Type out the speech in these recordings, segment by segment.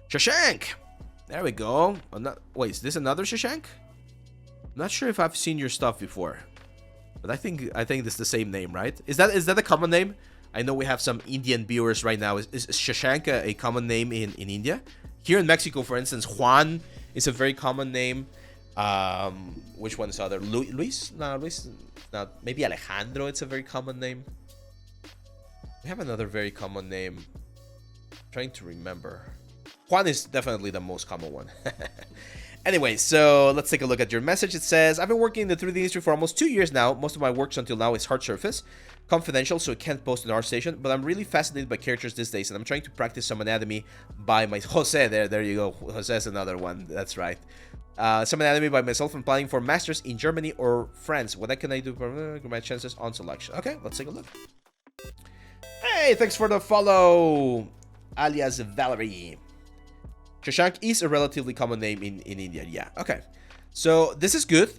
Shashank! There we go. Wait, is this another Shashank? I'm not sure if I've seen your stuff before. But I think this is the same name, right? Is that a common name? I know we have some Indian viewers right now. Is Shashank a common name in India? Here in Mexico, for instance, Juan is a very common name. Which one is other? Luis? No, Luis. No, maybe Alejandro. It's a very common name. We have another very common name. I'm trying to remember. Juan is definitely the most common one. Anyway, so let's take a look at your message. It says, I've been working in the 3D industry for almost 2 years now. Most of my works until now is hard surface. Confidential, so it can't post in our station. But I'm really fascinated by characters these days, and I'm trying to practice some anatomy by my... Jose, there you go. Jose's another one. That's right. Some anatomy by myself. I'm planning for masters in Germany or France. What can I do for my chances on selection? Okay, let's take a look. Hey, thanks for the follow, alias Valerie. Shashank is a relatively common name in India. Yeah, okay. So this is good.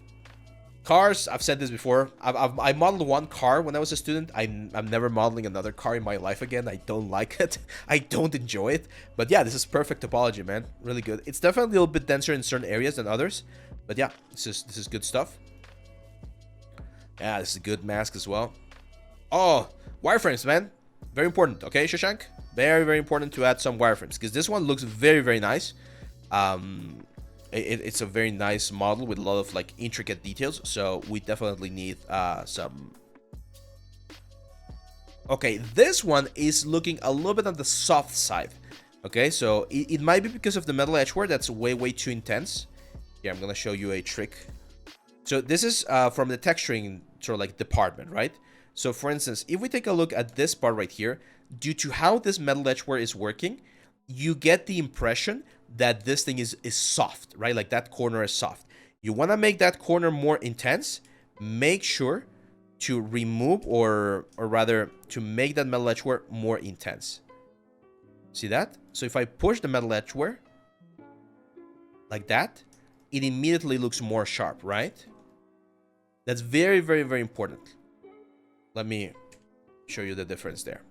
Cars, I've said this before. I modeled one car when I was a student. I'm never modeling another car in my life again. I don't like it. I don't enjoy it. But yeah, this is perfect topology, man. Really good. It's definitely a little bit denser in certain areas than others. But yeah, this is good stuff. Yeah, this is a good mask as well. Oh, wireframes, man. Very important, okay, Shashank? Very, very important to add some wireframes, because this one looks very, very nice. It's a very nice model with a lot of like intricate details, so we definitely need some. Okay, this one is looking a little bit on the soft side. Okay, so it might be because of the metal edgeware that's way too intense. Here, I'm gonna show you a trick. So this is from the texturing sort of like department, right? So for instance, if we take a look at this part right here, due to how this metal edgeware is working, you get the impression that this thing is soft, right? Like that corner is soft. You want to make that corner more intense. Make sure to remove or rather to make that metal edgeware more intense. See that? So if I push the metal edgeware like that, it immediately looks more sharp, right? That's very, very, very important. Let me show you the difference there.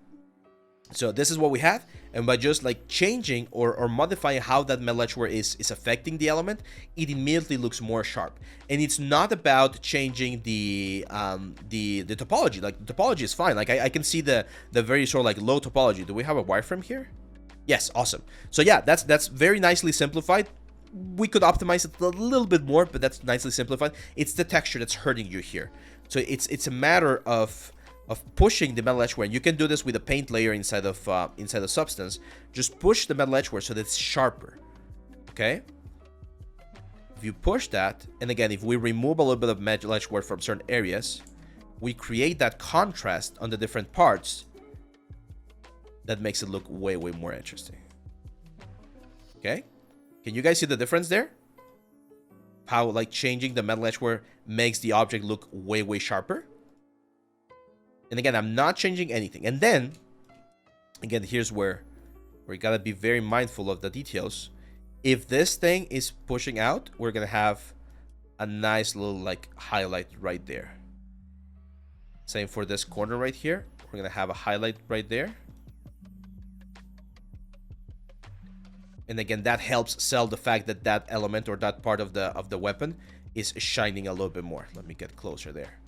So this is what we have, and by just like changing or modifying how that metal edgeware is affecting the element, it immediately looks more sharp. And it's not about changing the topology. Like the topology is fine. Like I can see the very sort of like low topology. Do we have a wireframe here? Yes, awesome. So yeah, that's very nicely simplified. We could optimize it a little bit more, but that's nicely simplified. It's the texture that's hurting you here. So it's a matter of pushing the metal edgeware. You can do this with a paint layer inside the substance. Just push the metal edgeware so that it's sharper. Okay? If you push that, and again, if we remove a little bit of metal edgeware from certain areas, we create that contrast on the different parts. That makes it look way more interesting. Okay? Can you guys see the difference there? How like changing the metal edgeware makes the object look way sharper. And again, I'm not changing anything. And then, again, here's where we gotta be very mindful of the details. If this thing is pushing out, we're gonna have a nice little like highlight right there. Same for this corner right here. We're gonna have a highlight right there. And again, that helps sell the fact that that element or that part of the weapon is shining a little bit more. Let me get closer there.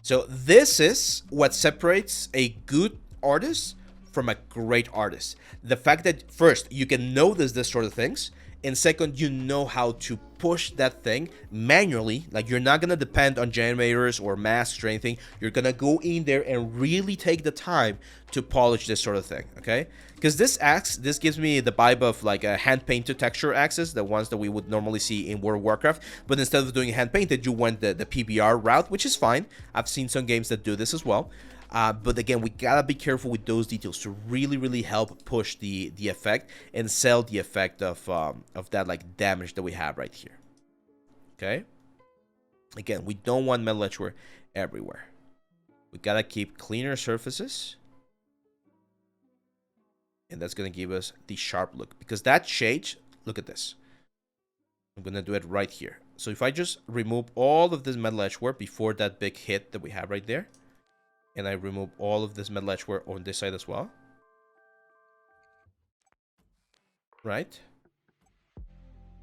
So this is what separates a good artist from a great artist. The fact that first, you can notice this sort of things, and second, you know how to push that thing manually. Like you're not gonna depend on generators or masks or anything. You're gonna go in there and really take the time to polish this sort of thing, okay? Because this gives me the vibe of like a hand-painted texture axes, the ones that we would normally see in World of Warcraft. But instead of doing hand-painted, you went the PBR route, which is fine. I've seen some games that do this as well. But again, we gotta be careful with those details to really help push the effect and sell the effect of that like damage that we have right here. Okay. Again, we don't want metal edgeware everywhere. We gotta keep cleaner surfaces, and that's gonna give us the sharp look. Because that shade, look at this. I'm gonna do it right here. So if I just remove all of this metal edgeware before that big hit that we have right there, and I remove all of this metal edgeware on this side as well. right?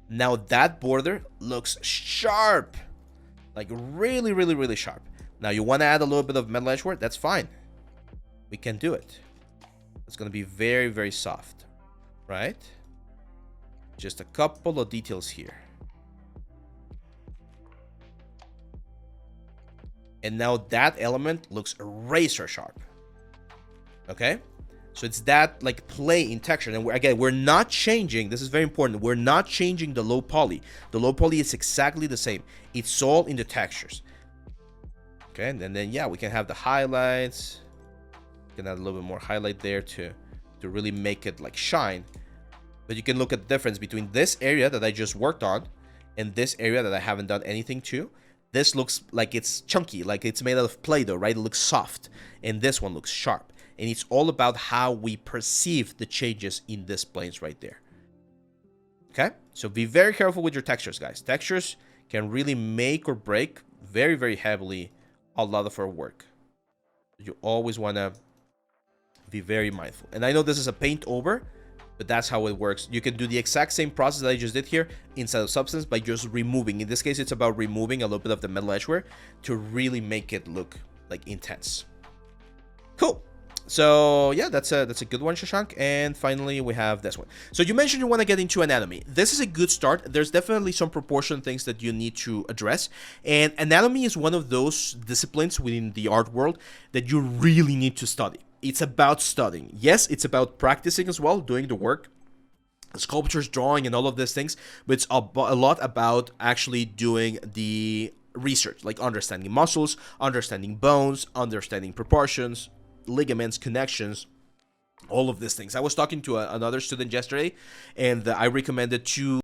Now that border looks sharp. Like really, really, really sharp. Now you want to add a little bit of metal edgework? That's fine. We can do it. It's going to be very, very soft, right? Just a couple of details here. And now that element looks razor sharp. Okay? So it's that like play in texture. And we're not changing. This is very important. We're not changing the low poly. The low poly is exactly the same. It's all in the textures. Okay, and then yeah, we can have the highlights. We can add a little bit more highlight there to really make it like shine. But you can look at the difference between this area that I just worked on and this area that I haven't done anything to. This looks like it's chunky, like it's made out of Play-Doh, right? It looks soft. And this one looks sharp. And it's all about how we perceive the changes in these planes right there. Okay? So be very careful with your textures, guys. Textures can really make or break very, very heavily a lot of our work. You always want to be very mindful. And I know this is a paint over, but that's how it works. You can do the exact same process that I just did here inside of Substance by just removing. In this case, it's about removing a little bit of the metal edgeware to really make it look like intense. Cool. So yeah, that's a good one, Shashank. And finally, we have this one. So you mentioned you want to get into anatomy. This is a good start. There's definitely some proportion things that you need to address. And anatomy is one of those disciplines within the art world that you really need to study. It's about studying. Yes, it's about practicing as well, doing the work, sculptures, drawing, and all of these things. But it's a lot about actually doing the research, like understanding muscles, understanding bones, understanding proportions, ligaments, connections, all of these things. I was talking to another student yesterday, and I recommended two